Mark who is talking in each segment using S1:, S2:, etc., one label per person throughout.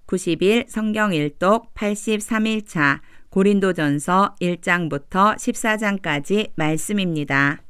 S1: 90일 성경 일독 83일차 고린도전서 1장부터 14장까지 말씀입니다.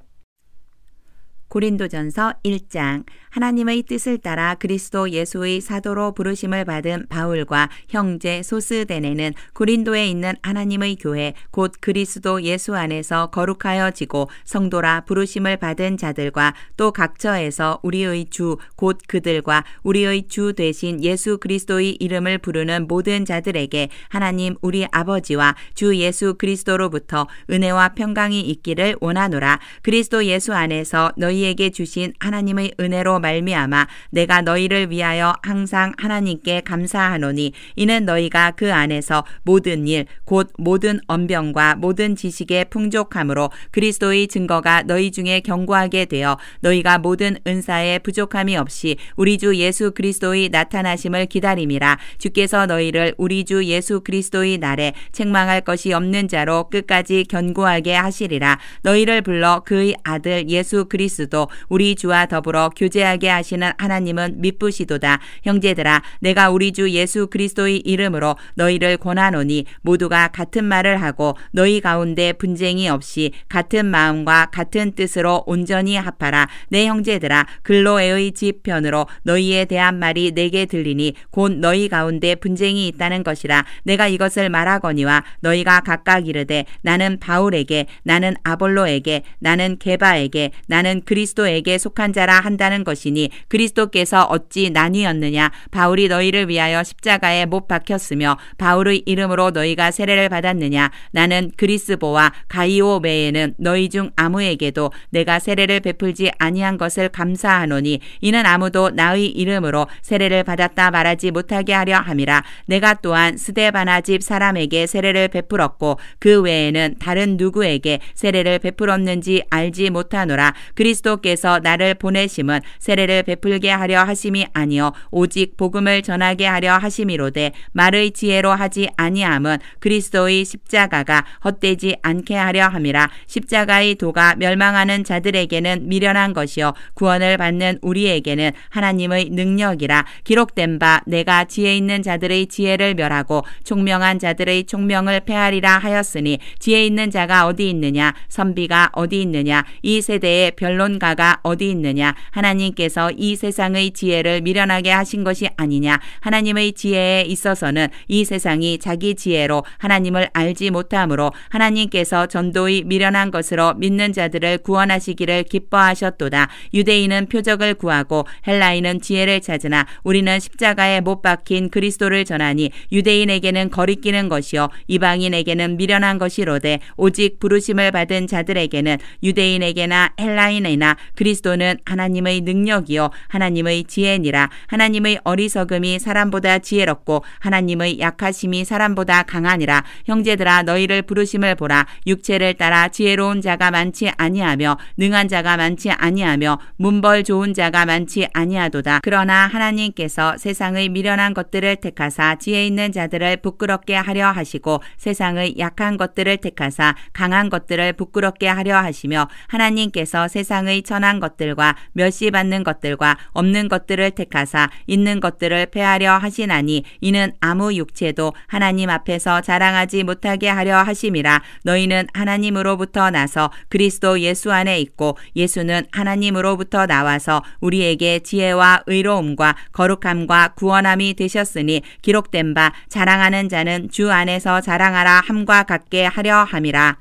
S1: 고린도전서 1장. 하나님의 뜻을 따라 그리스도 예수의 사도로 부르심을 받은 바울과 형제 소스데네는 고린도에 있는 하나님의 교회 곧 그리스도 예수 안에서 거룩하여지고 성도라 부르심을 받은 자들과 또 각처에서 우리의 주 곧 그들과 우리의 주 되신 예수 그리스도의 이름을 부르는 모든 자들에게 하나님 우리 아버지와 주 예수 그리스도로부터 은혜와 평강이 있기를 원하노라. 그리스도 예수 안에서 너희에게 주신 하나님의 은혜로 말미암아 내가 너희를 위하여 항상 하나님께 감사하노니 이는 너희가 그 안에서 모든 일 곧 모든 언변과 모든 지식에 풍족함으로 그리스도의 증거가 너희 중에 견고하게 되어 너희가 모든 은사에 부족함이 없이 우리 주 예수 그리스도의 나타나심을 기다림이라. 주께서 너희를 우리 주 예수 그리스도의 날에 책망할 것이 없는 자로 끝까지 견고하게 하시리라. 너희를 불러 그의 아들 예수 그리스도 우리 주와 더불어 교제하게 하시는 하나님은 미쁘시도다. 형제들아, 내가 우리 주 예수 그리스도의 이름으로 너희를 권하노니 모두가 같은 말을 하고 너희 가운데 분쟁이 없이 같은 마음과 같은 뜻으로 온전히 합하라. 내 형제들아, 글로에의 집 편으로 너희에 대한 말이 내게 들리니 곧 너희 가운데 분쟁이 있다는 것이라. 내가 이것을 말하거니와 너희가 각각 이르되 나는 바울에게, 나는 아볼로에게, 나는 게바에게, 나는 그리스도에게 속한 자라 한다는 것이니 그리스도께서 어찌 나뉘었느냐? 바울이 너희를 위하여 십자가에 못 박혔으며 바울의 이름으로 너희가 세례를 받았느냐? 나는 그리스보와 가이오 외에는 너희 중 아무에게도 내가 세례를 베풀지 아니한 것을 감사하노니 이는 아무도 나의 이름으로 세례를 받았다 말하지 못하게 하려 함이라. 내가 또한 스데바나 집 사람에게 세례를 베풀었고 그 외에는 다른 누구에게 세례를 베풀었는지 알지 못하노라. 그리스도께서 나를 보내심은 세례를 베풀게 하려 하심이 아니요 오직 복음을 전하게 하려 하심이로되 말의 지혜로 하지 아니함은 그리스도의 십자가가 헛되지 않게 하려 함이라. 십자가의 도가 멸망하는 자들에게는 미련한 것이요 구원을 받는 우리에게는 하나님의 능력이라. 기록된 바 내가 지혜 있는 자들의 지혜를 멸하고 총명한 자들의 총명을 폐하리라 하였으니 지혜 있는 자가 어디 있느냐? 선비가 어디 있느냐? 이 세대의 변론가가 어디 있느냐? 하나님께서 이 세상의 지혜를 미련하게 하신 것이 아니냐? 하나님의 지혜에 있어서는 이 세상이 자기 지혜로 하나님을 알지 못하므로 하나님께서 전도의 미련한 것으로 믿는 자들을 구원하시기를 기뻐하셨도다. 유대인은 표적을 구하고 헬라인은 지혜를 찾으나 우리는 십자가에 못 박힌 그리스도를 전하니 유대인에게는 거리끼는 것이요 이방인에게는 미련한 것이로되 오직 부르심을 받은 자들에게는 유대인에게나 헬라인에나 그리스도는 하나님의 능력이요 하나님의 지혜니라. 하나님의 어리석음이 사람보다 지혜롭고 하나님의 약하심이 사람보다 강하니라. 형제들아, 너희를 부르심을 보라. 육체를 따라 지혜로운 자가 많지 아니하며 능한 자가 많지 아니하며 문벌 좋은 자가 많지 아니하도다. 그러나 하나님께서 세상의 미련한 것들을 택하사 지혜 있는 자들을 부끄럽게 하려 하시고 세상의 약한 것들을 택하사 강한 것들을 부끄럽게 하려 하시며 하나님께서 세상의 천한 것들과 멸시받는 것들과 없는 것들을 택하사 있는 것들을 폐하려 하시나니 이는 아무 육체도 하나님 앞에서 자랑하지 못하게 하려 하심이라. 너희는 하나님으로부터 나서 그리스도 예수 안에 있고 예수는 하나님으로부터 나와서 우리에게 지혜와 의로움과 거룩함과 구원함이 되셨으니 기록된 바 자랑하는 자는 주 안에서 자랑하라 함과 같게 하려 함이라.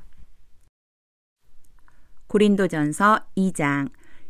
S1: 고린도전서 2장.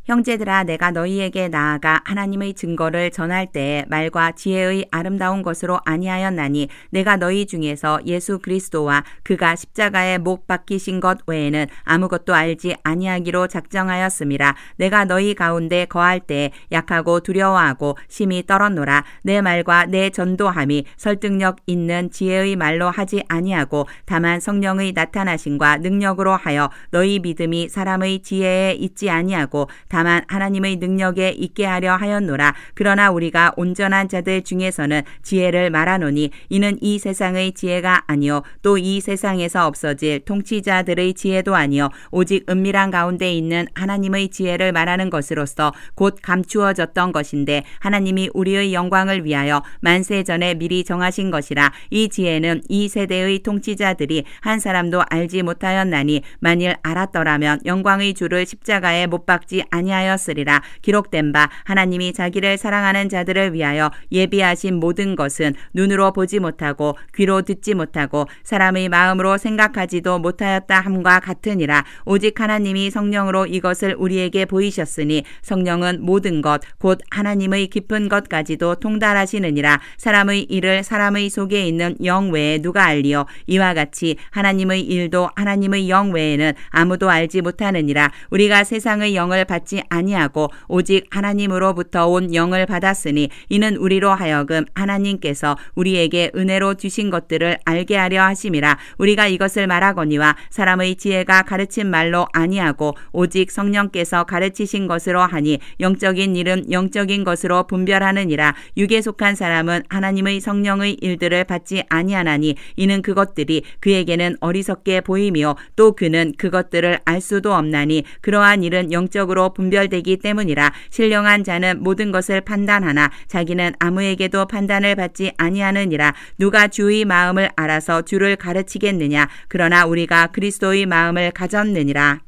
S1: 형제들아, 내가 너희에게 나아가 하나님의 증거를 전할 때에 말과 지혜의 아름다운 것으로 아니하였나니 내가 너희 중에서 예수 그리스도와 그가 십자가에 못 박히신 것 외에는 아무것도 알지 아니하기로 작정하였음이라. 내가 너희 가운데 거할 때에 약하고 두려워하고 심히 떨었노라. 내 말과 내 전도함이 설득력 있는 지혜의 말로 하지 아니하고 다만 성령의 나타나심과 능력으로 하여 너희 믿음이 사람의 지혜에 있지 아니하고 다만 하나님의 능력에 있게 하려 하였노라. 그러나 우리가 온전한 자들 중에서는 지혜를 말하노니 이는 이 세상의 지혜가 아니요 또 이 세상에서 없어질 통치자들의 지혜도 아니요 오직 은밀한 가운데 있는 하나님의 지혜를 말하는 것으로서 곧 감추어졌던 것인데 하나님이 우리의 영광을 위하여 만세 전에 미리 정하신 것이라. 이 지혜는 이 세대의 통치자들이 한 사람도 알지 못하였나니 만일 알았더라면 영광의 주를 십자가에 못 박지 아니하였으리라. 기록된 바 하나님이 자기를 사랑하는 자들을 위하여 예비하신 모든 것은 눈으로 보지 못하고 귀로 듣지 못하고 사람의 마음으로 생각하지도 못하였다 함과 같으니라. 오직 하나님이 성령으로 이것을 우리에게 보이셨으니 성령은 모든 것 곧 하나님의 깊은 것까지도 통달하시느니라. 사람의 일을 사람의 속에 있는 영 외에 누가 알리요 이와 같이 하나님의 일도 하나님의 영 외에는 아무도 알지 못하느니라. 우리가 세상의 영을 받지 아니하고 오직 하나님으로부터 온 영을 받았으니 이는 우리로 하여금 하나님께서 우리에게 은혜로 주신 것들을 알게 하려 하심이라. 우리가 이것을 말하거니와 사람의 지혜가 가르친 말로 아니하고 오직 성령께서 가르치신 것으로 하니 영적인 일은 영적인 것으로 분별하느니라. 육에 속한 사람은 하나님의 성령의 일들을 받지 아니하나니 이는 그것들이 그에게는 어리석게 보이며 또 그는 그것들을 알 수도 없나니 그러한 일은 영적으로 분별되기 때문이라. 신령한 자는 모든 것을 판단하나 자기는 아무에게도 판단을 받지 아니하느니라. 누가 주의 마음을 알아서 주를 가르치겠느냐. 그러나 우리가 그리스도의 마음을 가졌느니라.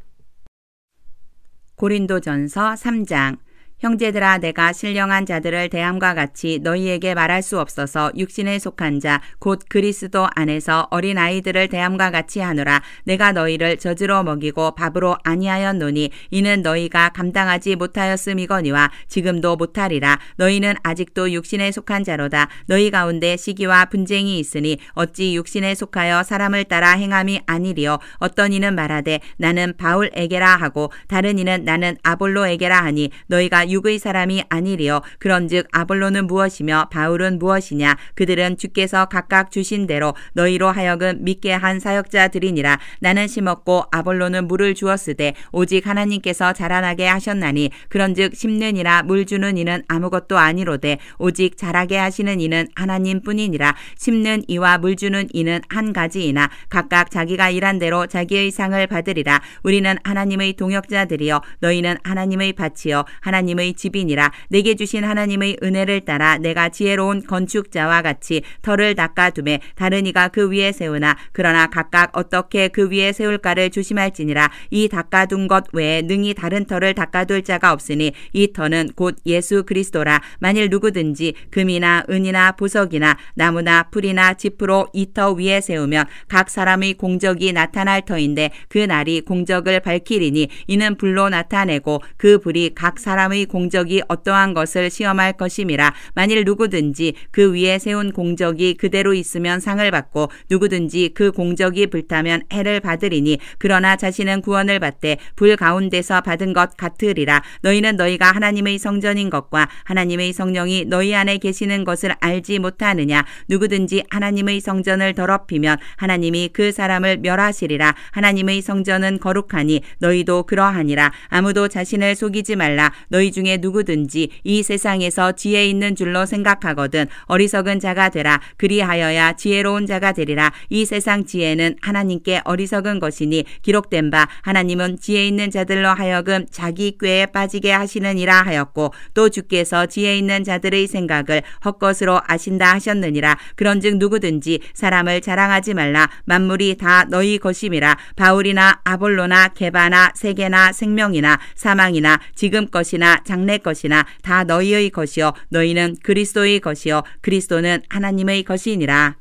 S1: 고린도전서 3장. 형제들아 내가 신령한 자들을 대함과 같이 너희에게 말할 수 없어서 육신에 속한 자 곧 그리스도 안에서 어린 아이들을 대함과 같이 하노라. 내가 너희를 젖으로 먹이고 밥으로 아니하였노니 이는 너희가 감당하지 못하였음이거니와 지금도 못하리라. 너희는 아직도 육신에 속한 자로다. 너희 가운데 시기와 분쟁이 있으니 어찌 육신에 속하여 사람을 따라 행함이 아니리요. 어떤 이는 말하되 나는 바울에게라 하고 다른 이는 나는 아볼로에게라 하니 너희가 육의 사람이 아니리요. 그런즉 아볼로는 무엇이며 바울은 무엇이냐. 그들은 주께서 각각 주신 대로 너희로 하여금 믿게 한 사역자들이니라. 나는 심었고 아볼로는 물을 주었으되 오직 하나님께서 자라나게 하셨나니 그런즉 심는 이나 물 주는 이는 아무것도 아니로되 오직 자라게 하시는 이는 하나님뿐이니라. 심는 이와 물 주는 이는 한 가지이나 각각 자기가 일한 대로 자기의 상을 받으리라. 우리는 하나님의 동역자들이요 너희는 하나님의 밭이요 하나님의 집이니라. 내게 주신 하나님의 은혜를 따라 내가 지혜로운 건축자와 같이 터를 닦아두매 다른 이가 그 위에 세우나 그러나 각각 어떻게 그 위에 세울까를 조심할지니라. 이 닦아둔 것 외에 능히 다른 터를 닦아둘 자가 없으니 이 터는 곧 예수 그리스도라. 만일 누구든지 금이나 은이나 보석이나 나무나 풀이나 짚으로 이 터 위에 세우면 각 사람의 공적이 나타날 터인데 그 날이 공적을 밝히리니 이는 불로 나타내고 그 불이 각 사람의 공적이 어떠한 것을 시험할 것임이라. 만일 누구든지 그 위에 세운 공적이 그대로 있으면 상을 받고 누구든지 그 공적이 불타면 해를 받으리니 그러나 자신은 구원을 받되 불 가운데서 받은 것 같으리라. 너희는 너희가 하나님의 성전인 것과 하나님의 성령이 너희 안에 계시는 것을 알지 못하느냐. 누구든지 하나님의 성전을 더럽히면 하나님이 그 사람을 멸하시리라. 하나님의 성전은 거룩하니 너희도 그러하니라. 아무도 자신을 속이지 말라. 너희 중에 누구든지 이 세상에서 지혜 있는 줄로 생각하거든 어리석은 자가 되라. 그리하여야 지혜로운 자가 되리라. 이 세상 지혜는 하나님께 어리석은 것이니 기록된 바 하나님은 지혜 있는 자들로 하여금 자기 꾀에 빠지게 하시느니라 하였고 또 주께서 지혜 있는 자들의 생각을 헛것으로 아신다 하셨느니라. 그런즉 누구든지 사람을 자랑하지 말라. 만물이 다 너희 것임이라. 바울이나 아볼로나 게바나 세계나 생명이나 사망이나 지금 것이나 장래 것이나 다 너희의 것이요 너희는 그리스도의 것이요 그리스도는 하나님의 것이니라.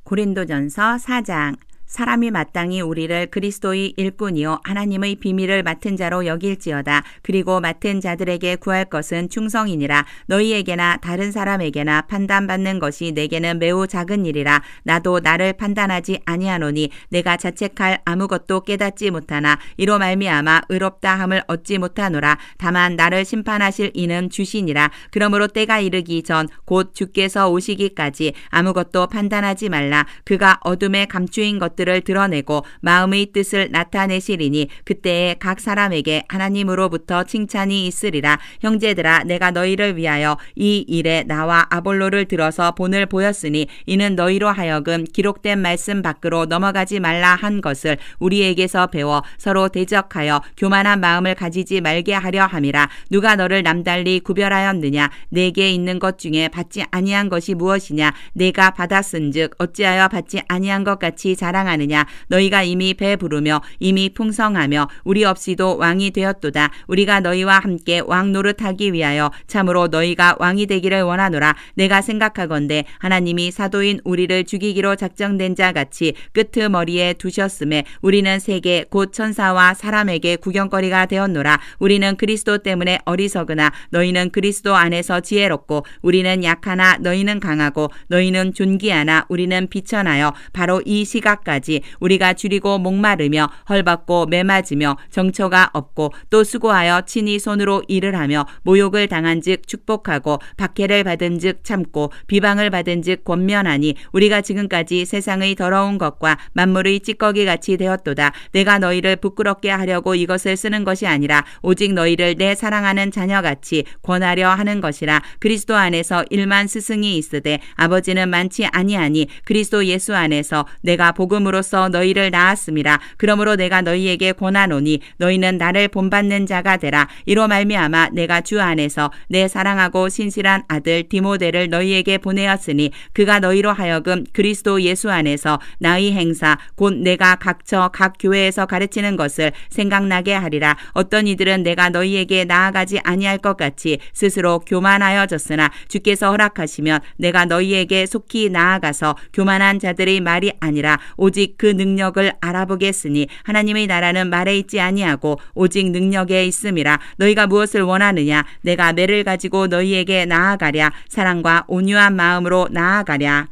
S1: 고린도전서 4장. 사람이 마땅히 우리를 그리스도의 일꾼이요 하나님의 비밀을 맡은 자로 여길지어다. 그리고 맡은 자들에게 구할 것은 충성이니라. 너희에게나 다른 사람에게나 판단받는 것이 내게는 매우 작은 일이라. 나도 나를 판단하지 아니하노니 내가 자책할 아무것도 깨닫지 못하나 이로 말미암아 의롭다 함을 얻지 못하노라. 다만 나를 심판하실 이는 주시니라. 그러므로 때가 이르기 전 곧 주께서 오시기까지 아무것도 판단하지 말라. 그가 어둠에 감추인 것 것들을 드러내고 마음의 뜻을 나타내시리니 그때에 각 사람에게 하나님으로부터 칭찬이 있으리라. 형제들아, 내가 너희를 위하여 이 일에 나와 아볼로를 들어서 본을 보였으니 이는 너희로 하여금 기록된 말씀 밖으로 넘어가지 말라 한 것을 우리에게서 배워 서로 대적하여 교만한 마음을 가지지 말게 하려 함이라. 누가 너를 남달리 구별하였느냐? 내게 있는 것 중에 받지 아니한 것이 무엇이냐? 내가 받았은즉 어찌하여 받지 아니한 것 같이 자랑하느냐? 너희가 이미 배부르며 이미 풍성하며 우리 없이도 왕이 되었도다. 우리가 너희와 함께 왕 노릇하기 위하여 참으로 너희가 왕이 되기를 원하노라. 내가 생각하건대 하나님이 사도인 우리를 죽이기로 작정된 자 같이 끄트머리에 두셨음에 우리는 세계 곧 천사와 사람에게 구경거리가 되었노라. 우리는 그리스도 때문에 어리석으나 너희는 그리스도 안에서 지혜롭고 우리는 약하나 너희는 강하고 너희는 존귀하나 우리는 비천하여 바로 이 시각까지 우리가 줄이고 목마르며 헐벗고 매맞으며 정처가 없고 또 수고하여 친히 손으로 일을 하며 모욕을 당한즉 축복하고 박해를 받은즉 참고 비방을 받은즉 권면하니 우리가 지금까지 세상의 더러운 것과 만물의 찌꺼기 같이 되었도다. 내가 너희를 부끄럽게 하려고 이것을 쓰는 것이 아니라 오직 너희를 내 사랑하는 자녀같이 권하려 하는 것이라. 그리스도 안에서 1만 스승이 있으되 아버지는 많지 아니하니 그리스도 예수 안에서 내가 복음으로써 너희를 낳았음이라. 그러므로 내가 너희에게 권하노니 너희는 나를 본받는 자가 되라. 이로 말미암아 내가 주 안에서 내 사랑하고 신실한 아들 디모데를 너희에게 보내었으니 그가 너희로 하여금 그리스도 예수 안에서 나의 행사 곧 내가 각처 각 교회에서 가르치는 것을 생각나게 하리라. 어떤 이들은 내가 너희에게 나아가지 아니할 것 같이 스스로 교만하여졌으나 주께서 허락하시면 내가 너희에게 속히 나아가서 교만한 자들의 말이 아니라 오직 그 능력을 알아보겠으니 하나님의 나라는 말에 있지 아니하고 오직 능력에 있음이라. 너희가 무엇을 원하느냐? 내가 매를 가지고 너희에게 나아가랴. 사랑과 온유한 마음으로 나아가랴.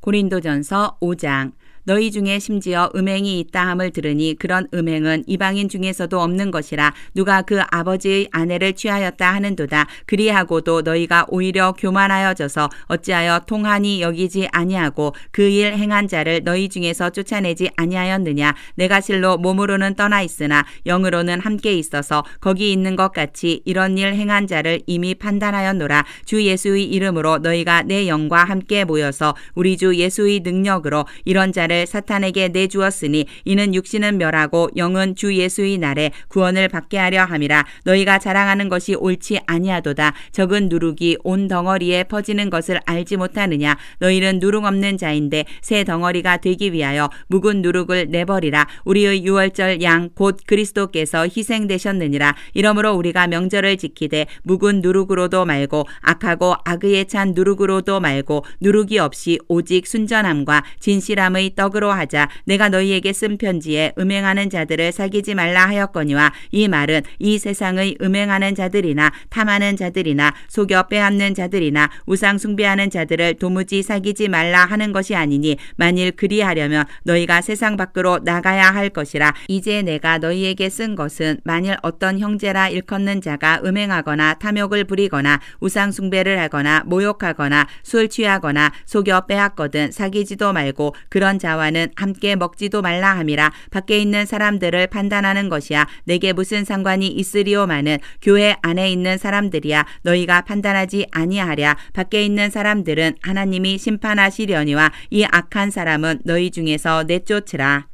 S1: 고린도전서 5장. 너희 중에 심지어 음행이 있다 함을 들으니 그런 음행은 이방인 중에서도 없는 것이라. 누가 그 아버지의 아내를 취하였다 하는도다. 그리하고도 너희가 오히려 교만하여져서 어찌하여 통한이 여기지 아니하고 그 일 행한 자를 너희 중에서 쫓아내지 아니하였느냐? 내가 실로 몸으로는 떠나 있으나 영으로는 함께 있어서 거기 있는 것 같이 이런 일 행한 자를 이미 판단하였노라. 주 예수의 이름으로 너희가 내 영과 함께 모여서 우리 주 예수의 능력으로 이런 자를 사탄에게 내주었으니 이는 육신은 멸하고 영은 주 예수의 날에 구원을 받게 하려 함이라. 너희가 자랑하는 것이 옳지 아니하도다. 적은 누룩이 온 덩어리에 퍼지는 것을 알지 못하느냐? 너희는 누룩 없는 자인데 새 덩어리가 되기 위하여 묵은 누룩을 내버리라. 우리의 유월절 양 곧 그리스도께서 희생되셨느니라. 이러므로 우리가 명절을 지키되 묵은 누룩으로도 말고 악하고 악의에 찬 누룩으로도 말고 누룩이 없이 오직 순전함과 진실함의 떡으로 하자. 내가 너희에게 쓴 편지에 음행하는 자들을 사귀지 말라 하였거니와 이 말은 이 세상의 음행하는 자들이나 탐하는 자들이나 속여 빼앗는 자들이나 우상 숭배하는 자들을 도무지 사귀지 말라 하는 것이 아니니 만일 그리하려면 너희가 세상 밖으로 나가야 할 것이라. 이제 내가 너희에게 쓴 것은 만일 어떤 형제라 일컫는 자가 음행하거나 탐욕을 부리거나 우상 숭배를 하거나 모욕하거나 술 취하거나 속여 빼앗거든 사귀지도 말고 그런 자와는 함께 먹지도 말라 함이라. 밖에 있는 사람들을 판단하는 것이야 내게 무슨 상관이 있으리오마는 교회 안에 있는 사람들이야 너희가 판단하지 아니하랴. 밖에 있는 사람들은 하나님이 심판하시려니와 이 악한 사람은 너희 중에서 내쫓으라.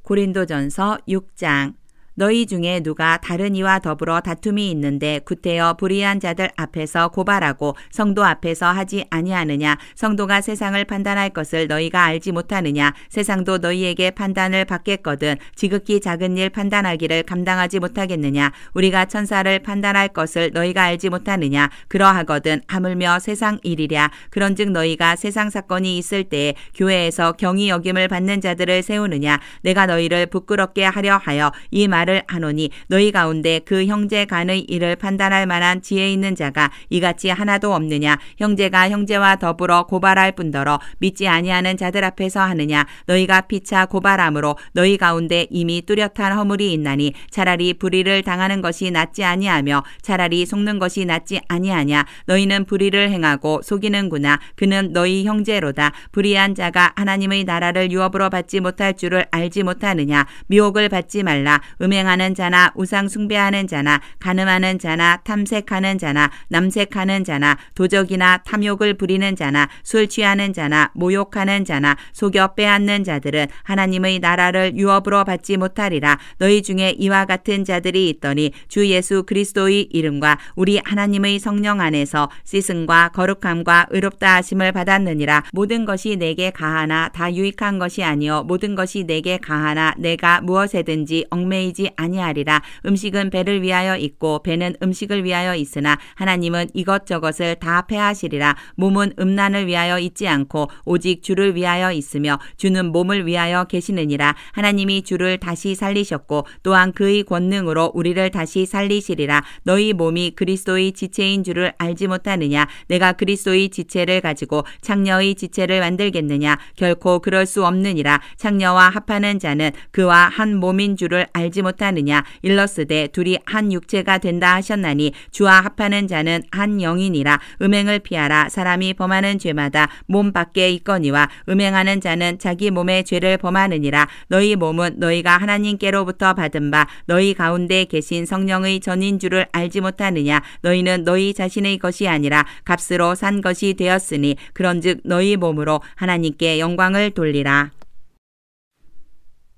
S1: 고린도전서 6장. 너희 중에 누가 다른 이와 더불어 다툼이 있는데 구태여 불의한 자들 앞에서 고발하고 성도 앞에서 하지 아니하느냐? 성도가 세상을 판단할 것을 너희가 알지 못하느냐? 세상도 너희에게 판단을 받겠거든 지극히 작은 일 판단하기를 감당하지 못하겠느냐? 우리가 천사를 판단할 것을 너희가 알지 못하느냐? 그러하거든 하물며 세상 일이랴. 그런즉 너희가 세상 사건이 있을 때에 교회에서 경히 여김을 받는 자들을 세우느냐? 내가 너희를 부끄럽게 하려 하여 이 말을 말을 하노니 너희 가운데 그 형제 간의 일을 판단할 만한 지혜 있는 자가 이같이 하나도 없느냐. 형제가 형제와 더불어 고발할 뿐더러 믿지 아니하는 자들 앞에서 하느냐. 너희가 피차 고발함으로 너희 가운데 이미 뚜렷한 허물이 있나니 차라리 불의를 당하는 것이 낫지 아니하며 차라리 속는 것이 낫지 아니하냐. 너희는 불의를 행하고 속이는구나. 그는 너희 형제로다. 불의한 자가 하나님의 나라를 유업으로 받지 못할 줄을 알지 못하느냐. 미혹을 받지 말라. 음행하는 자나 우상 숭배하는 자나 간음하는 자나 탐색하는 자나 남색하는 자나 도적이나 탐욕을 부리는 자나 술 취하는 자나 모욕하는 자나 속여 빼앗는 자들은 하나님의 나라를 유업으로 받지 못하리라. 너희 중에 이와 같은 자들이 있더니 주 예수 그리스도의 이름과 우리 하나님의 성령 안에서 씻음과 거룩함과 의롭다 하심을 받았느니라. 모든 것이 내게 가하나 다 유익한 것이 아니요 모든 것이 내게 가하나 내가 무엇에든지 얽매이지 아니하리라. 음식은 배를 위하여 있고 배는 음식을 위하여 있으나 하나님은 이것저것을 다 패하시리라. 몸은 음란을 위하여 있지 않고 오직 주를 위하여 있으며 주는 몸을 위하여 계시느니라. 하나님이 주를 다시 살리셨고 또한 그의 권능으로 우리를 다시 살리시리라. 너희 몸이 그리스도의 지체인 줄을 알지 못하느냐. 내가 그리스도의 지체를 가지고 창녀의 지체를 만들겠느냐. 결코 그럴 수 없느니라. 창녀와 합하는 자는 그와 한 몸인 줄을 알지 못하느냐. 일러스되 둘이 한 육체가 된다 하셨나니 주와 합하는 자는 한 영이니라. 음행을 피하라. 사람이 범하는 죄마다 몸 밖에 있거니와 음행하는 자는 자기 몸의 죄를 범하느니라. 너희 몸은 너희가 하나님께로부터 받은 바 너희 가운데 계신 성령의 전인 줄을 알지 못하느냐. 너희는 너희 자신의 것이 아니라 값으로 산 것이 되었으니 그런즉 너희 몸으로 하나님께 영광을 돌리라.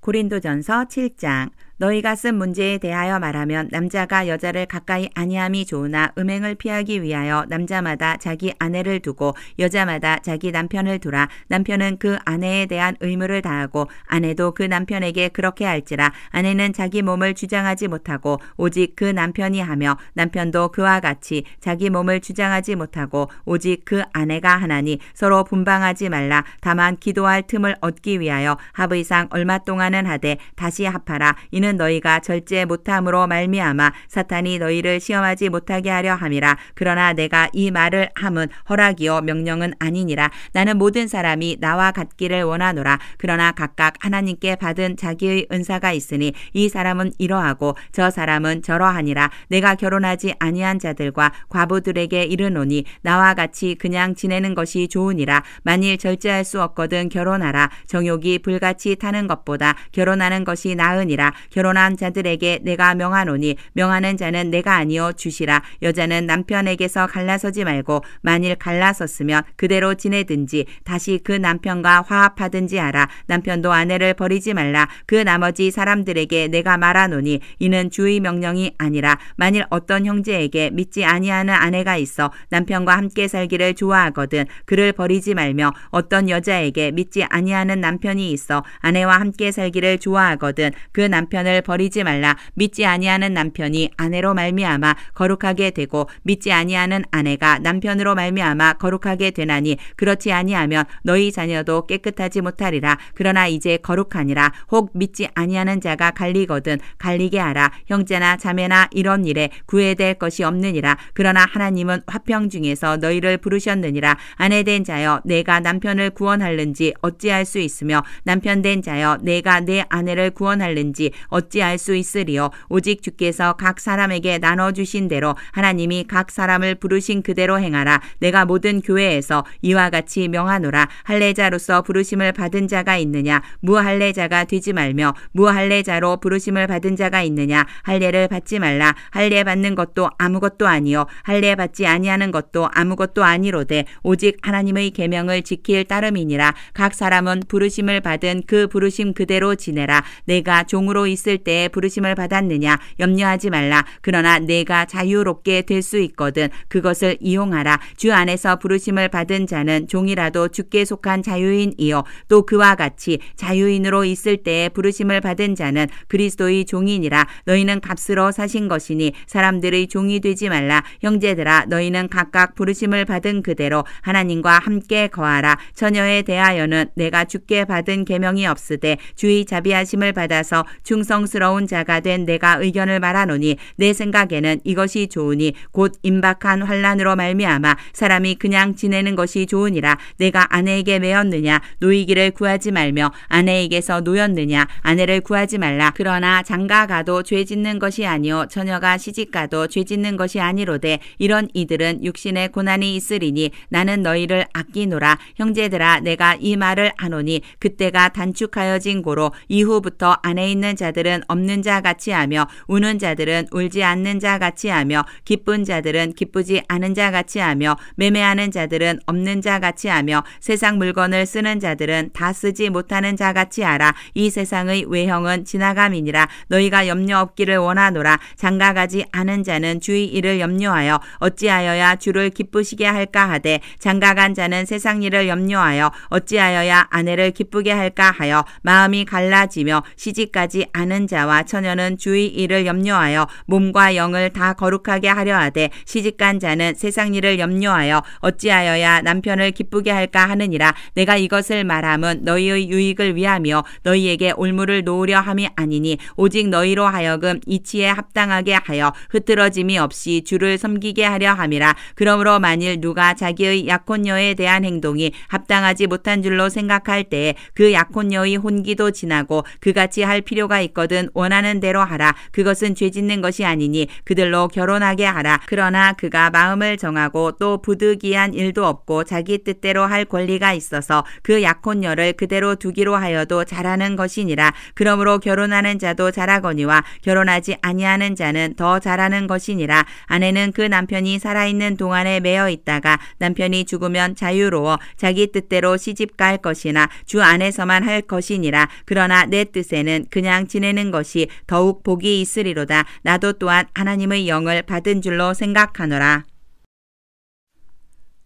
S1: 고린도전서 7장. 너희가 쓴 문제에 대하여 말하면 남자가 여자를 가까이 아니함이 좋으나 음행을 피하기 위하여 남자마다 자기 아내를 두고 여자마다 자기 남편을 두라. 남편은 그 아내에 대한 의무를 다하고 아내도 그 남편에게 그렇게 할지라. 아내는 자기 몸을 주장하지 못하고 오직 그 남편이 하며 남편도 그와 같이 자기 몸을 주장하지 못하고 오직 그 아내가 하나니 서로 분방하지 말라. 다만 기도할 틈을 얻기 위하여 합의상 얼마 동안은 하되 다시 합하라. 이는 너희가 절제 못함으로 말미암아 사탄이 너희를 시험하지 못하게 하려 함이라. 그러나 내가 이 말을 함은 허락이요 명령은 아니니라. 나는 모든 사람이 나와 같기를 원하노라. 그러나 각각 하나님께 받은 자기의 은사가 있으니 이 사람은 이러하고 저 사람은 저러하니라. 내가 결혼하지 아니한 자들과 과부들에게 이르노니 나와 같이 그냥 지내는 것이 좋으니라. 만일 절제할 수 없거든 결혼하라. 정욕이 불같이 타는 것보다 결혼하는 것이 나으니라. 결혼한 자들에게 내가 명하노니 명하는 자는 내가 아니요 주시라. 여자는 남편에게서 갈라서지 말고 만일 갈라섰으면 그대로 지내든지 다시 그 남편과 화합하든지 하라. 남편도 아내를 버리지 말라. 그 나머지 사람들에게 내가 말하노니 이는 주의 명령이 아니라 만일 어떤 형제에게 믿지 아니하는 아내가 있어 남편과 함께 살기를 좋아하거든 그를 버리지 말며 어떤 여자에게 믿지 아니하는 남편이 있어 아내와 함께 살기를 좋아하거든 그 남편을 버리지 말라. 믿지 아니하는 남편이 아내로 말미암아 거룩하게 되고 믿지 아니하는 아내가 남편으로 말미암아 거룩하게 되나니 그렇지 아니하면 너희 자녀도 깨끗하지 못하리라. 그러나 이제 거룩하니라. 혹 믿지 아니하는 자가 갈리거든 갈리게 하라. 형제나 자매나 이런 일에 구애될 것이 없느니라. 그러나 하나님은 화평 중에서 너희를 부르셨느니라. 아내된 자여 내가 남편을 구원할는지 어찌할 수 있으며 남편된 자여 내가 내 아내를 구원할는지 어찌할 수 있으리요. 오직 주께서 각 사람에게 나눠주신 대로 하나님이 각 사람을 부르신 그대로 행하라. 내가 모든 교회에서 이와 같이 명하노라. 할례자로서 부르심을 받은 자가 있느냐. 무할례자가 되지 말며 무할례자로 부르심을 받은 자가 있느냐. 할례를 받지 말라. 할례 받는 것도 아무것도 아니요 할례 받지 아니하는 것도 아무것도 아니로되 오직 하나님의 계명을 지킬 따름이니라. 각 사람은 부르심을 받은 그 부르심 그대로 지내라. 내가 종으로 있을 때에 부르심을 받았느냐. 염려하지 말라. 그러나 내가 자유롭게 될 수 있거든 그것을 이용하라. 주 안에서 부르심을 받은 자는 종이라도 주께 속한 자유인이요 또 그와 같이 자유인으로 있을 때에 부르심을 받은 자는 그리스도의 종이니라. 너희는 값으로 사신 것이니 사람들의 종이 되지 말라. 형제들아 너희는 각각 부르심을 받은 그대로 하나님과 함께 거하라. 처녀에 대하여는 내가 주께 받은 계명이 없으되 주의 자비하심을 받아서 충성 정성스러운 자가 된 내가 의견을 말하노니 내 생각에는 이것이 좋으니 곧 임박한 환난으로 말미암아 사람이 그냥 지내는 것이 좋으니라. 내가 아내에게 매었느냐 노이기를 구하지 말며 아내에게서 노였느냐 아내를 구하지 말라. 그러나 장가가도 죄 짓는 것이 아니요 처녀가 시집가도 죄 짓는 것이 아니로되 이런 이들은 육신의 고난이 있으리니 나는 너희를 아끼노라. 형제들아 내가 이 말을 하노니 그때가 단축하여진 고로 이후부터 안에 있는 자들은 없는 자 같이 하며 우는 자들은 울지 않는 자 같이 하며 기쁜 자들은 기쁘지 않은 자 같이 하며 매매하는 자들은 없는 자 같이 하며 세상 물건을 쓰는 자들은 다 쓰지 못하는 자 같이 하라. 이 세상의 외형은 지나감이니라. 너희가 염려 없기를 원하노라. 장가가지 않은 자는 주의 일을 염려하여 어찌하여야 주를 기쁘시게 할까 하되 장가간 자는 세상 일을 염려하여 어찌하여야 아내를 기쁘게 할까 하여 마음이 갈라지며 시집가지 않은 자와 처녀는 주의 일을 염려하여 몸과 영을 다 거룩하게 하려 하되 시집간 자는 세상 일을 염려하여 어찌하여야 남편을 기쁘게 할까 하느니라. 내가 이것을 말함은 너희의 유익을 위하며 너희에게 올무를 놓으려 함이 아니니 오직 너희로 하여금 이치에 합당하게 하여 흐트러짐이 없이 주를 섬기게 하려 함이라. 그러므로 만일 누가 자기의 약혼녀에 대한 행동이 합당하지 못한 줄로 생각할 때에 그 약혼녀의 혼기도 지나고 그같이 할 필요가 있거든 원하는 대로 하라. 그것은 죄 짓는 것이 아니니 그들로 결혼하게 하라. 그러나 그가 마음을 정하고 또 부득이한 일도 없고 자기 뜻대로 할 권리가 있어서 그 약혼녀를 그대로 두기로 하여도 잘하는 것이니라. 그러므로 결혼하는 자도 잘하거니와 결혼하지 아니하는 자는 더 잘하는 것이니라. 아내는 그 남편이 살아있는 동안에 매여 있다가 남편이 죽으면 자유로워 자기 뜻대로 시집갈 것이나 주 안에서만 할 것이니라. 그러나 내 뜻에는 그냥 지내는 것이 더욱 복이 있으리로다. 나도 또한 하나님의 영을 받은 줄로 생각하노라.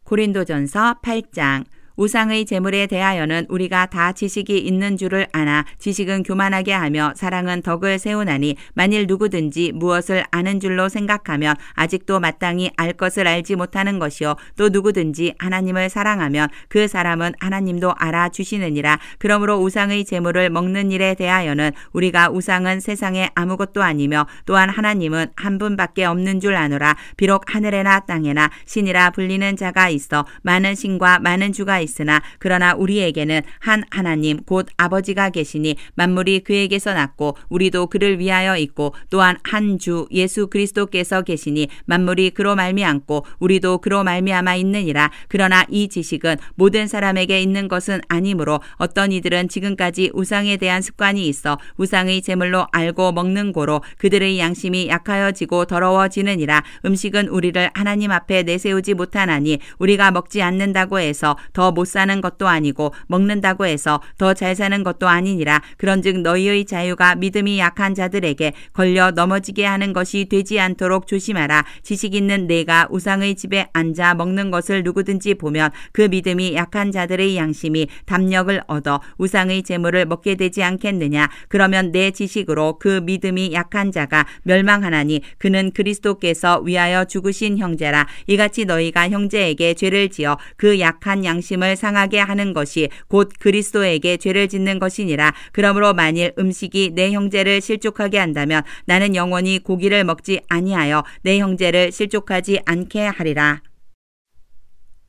S1: 고린도전서 8장. 우상의 제물에 대하여는 우리가 다 지식이 있는 줄을 아나 지식은 교만하게 하며 사랑은 덕을 세우나니 만일 누구든지 무엇을 아는 줄로 생각하면 아직도 마땅히 알 것을 알지 못하는 것이요 또 누구든지 하나님을 사랑하면 그 사람은 하나님도 알아주시느니라. 그러므로 우상의 제물을 먹는 일에 대하여는 우리가 우상은 세상에 아무것도 아니며 또한 하나님은 한 분밖에 없는 줄 아노라. 비록 하늘에나 땅에나 신이라 불리는 자가 있어 많은 신과 많은 주가 있으나 그러나 우리에게는 한 하나님 곧 아버지가 계시니 만물이 그에게서 났고 우리도 그를 위하여 있고 또한 한 주 예수 그리스도께서 계시니 만물이 그로 말미암고 우리도 그로 말미암아 있느니라. 그러나 이 지식은 모든 사람에게 있는 것은 아니므로 어떤 이들은 지금까지 우상에 대한 습관이 있어 우상의 제물로 알고 먹는 고로 그들의 양심이 약하여지고 더러워지느니라. 음식은 우리를 하나님 앞에 내세우지 못하나니 우리가 먹지 않는다고 해서 더 못 사는 것도 아니고 먹는다고 해서 더 잘 사는 것도 아니니라. 그런즉 너희의 자유가 믿음이 약한 자들에게 걸려 넘어지게 하는 것이 되지 않도록 조심하라. 지식 있는 내가 우상의 집에 앉아 먹는 것을 누구든지 보면 그 믿음이 약한 자들의 양심이 담력을 얻어 우상의 제물을 먹게 되지 않겠느냐. 그러면 내 지식으로 그 믿음이 약한 자가 멸망하나니 그는 그리스도께서 위하여 죽으신 형제라. 이같이 너희가 형제에게 죄를 지어 그 약한 양심을 상하게 하는 것이 곧 그리스도에게 죄를 짓는 것이니라. 그러므로 만일 음식이 내 형제를 실족하게 한다면 나는 영원히 고기를 먹지 아니하여 내 형제를 실족하지 않게 하리라.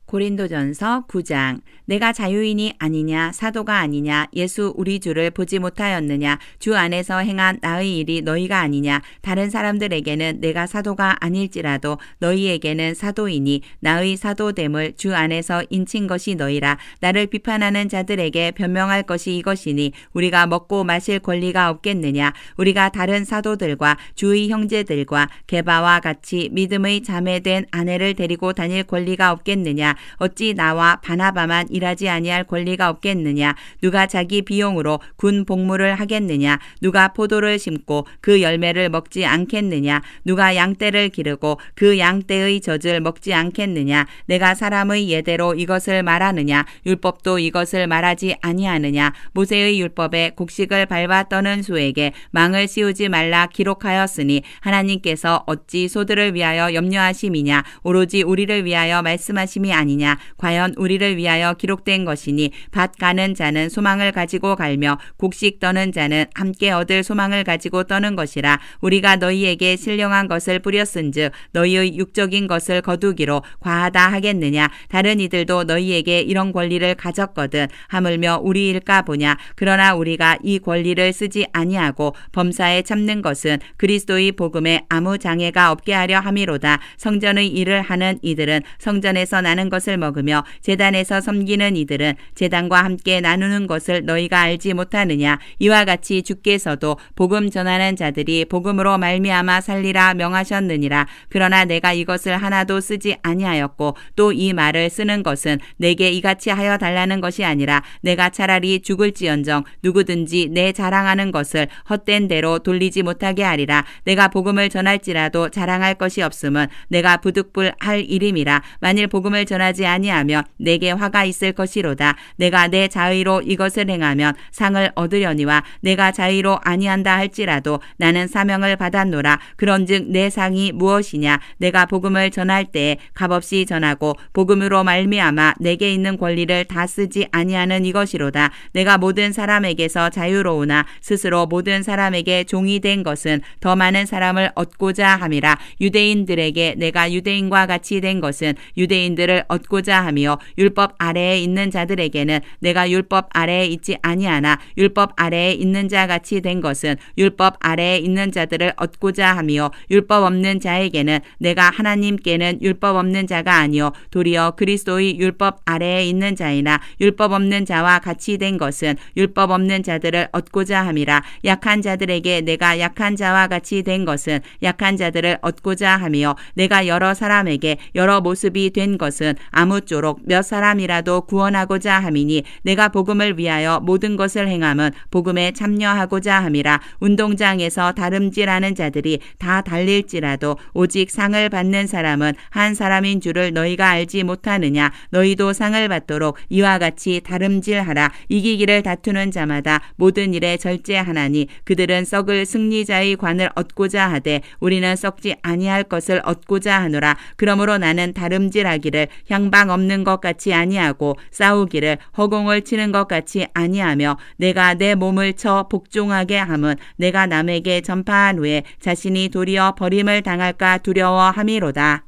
S1: 고린도전서 9장. 내가 자유인이 아니냐 사도가 아니냐 예수 우리 주를 보지 못하였느냐 주 안에서 행한 나의 일이 너희가 아니냐. 다른 사람들에게는 내가 사도가 아닐지라도 너희에게는 사도이니 나의 사도됨을 주 안에서 인친 것이 너희라. 나를 비판하는 자들에게 변명할 것이 이것이니 우리가 먹고 마실 권리가 없겠느냐. 우리가 다른 사도들과 주의 형제들과 게바와 같이 믿음의 자매된 아내를 데리고 다닐 권리가 없겠느냐. 어찌 나와 바나바만 일하지 아니할 권리가 없겠느냐. 누가 자기 비용으로 군 복무를 하겠느냐. 누가 포도를 심고 그 열매를 먹지 않겠느냐. 누가 양떼를 기르고 그 양떼의 젖을 먹지 않겠느냐. 내가 사람의 예대로 이것을 말하느냐. 율법도 이것을 말하지 아니하느냐. 모세의 율법에 곡식을 밟아 떠는 소에게 망을 씌우지 말라 기록하였으니 하나님께서 어찌 소들을 위하여 염려하심이냐. 오로지 우리를 위하여 말씀하심이 아니냐. 아니냐. 과연 우리를 위하여 기록된 것이니 밭 가는 자는 소망을 가지고 갈며 곡식 떠는 자는 함께 얻을 소망을 가지고 떠는 것이라. 우리가 너희에게 신령한 것을 뿌렸은즉 너희의 육적인 것을 거두기로 과하다 하겠느냐. 다른 이들도 너희에게 이런 권리를 가졌거든. 하물며 우리일까 보냐. 그러나 우리가 이 권리를 쓰지 아니하고 범사에 참는 것은 그리스도의 복음에 아무 장애가 없게 하려 함이로다. 성전의 일을 하는 이들은 성전에서 나는 것을 먹으며 제단에서 섬기는 이들은 제단과 함께 나누는 것을 너희가 알지 못하느냐. 이와 같이 주께서도 복음 전하는 자들이 복음으로 말미암아 살리라 명하셨느니라. 그러나 내가 이것을 하나도 쓰지 아니하였고 또 이 말을 쓰는 것은 내게 이같이 하여 달라는 것이 아니라 내가 차라리 죽을지언정 누구든지 내 자랑하는 것을 헛된 대로 돌리지 못하게 하리라. 내가 복음을 전할지라도 자랑할 것이 없음은 내가 부득불할 일임이라. 만일 복음을 전하지 아니하면 내게 화가 있을 것이로다. 내가 내 자의로 이것을 행하면 상을 얻으려니와 내가 자의로 아니한다 할지라도 나는 사명을 받았노라. 그런즉 내 상이 무엇이냐. 내가 복음을 전할 때에 값없이 전하고 복음으로 말미암아 내게 있는 권리를 다 쓰지 아니하는 이것이로다. 내가 모든 사람에게서 자유로우나 스스로 모든 사람에게 종이 된 것은 더 많은 사람을 얻고자 함이라. 유대인들에게 내가 유대인과 같이 된 것은 유대인들을 얻고자 하며 율법 아래에 있는 자들에게는 내가 율법 아래에 있지 아니하나 율법 아래에 있는 자 같이 된 것은 율법 아래에 있는 자들을 얻고자 하며 율법 없는 자에게는 내가 하나님께는 율법 없는 자가 아니요 도리어 그리스도의 율법 아래에 있는 자이나 율법 없는 자와 같이 된 것은 율법 없는 자들을 얻고자 함이라. 약한 자들에게 내가 약한 자와 같이 된 것은 약한 자들을 얻고자 하며 내가 여러 사람에게 여러 모습이 된 것은 아무쪼록 몇 사람이라도 구원하고자 함이니 내가 복음을 위하여 모든 것을 행함은 복음에 참여하고자 함이라. 운동장에서 다름질하는 자들이 다 달릴지라도 오직 상을 받는 사람은 한 사람인 줄을 너희가 알지 못하느냐. 너희도 상을 받도록 이와 같이 다름질하라. 이기기를 다투는 자마다 모든 일에 절제하나니 그들은 썩을 승리자의 관을 얻고자 하되 우리는 썩지 아니할 것을 얻고자 하노라. 그러므로 나는 다름질하기를 향방 없는 것 같이 아니하고 싸우기를 허공을 치는 것 같이 아니하며 내가 내 몸을 쳐 복종하게 함은 내가 남에게 전파한 후에 자신이 도리어 버림을 당할까 두려워함이로다.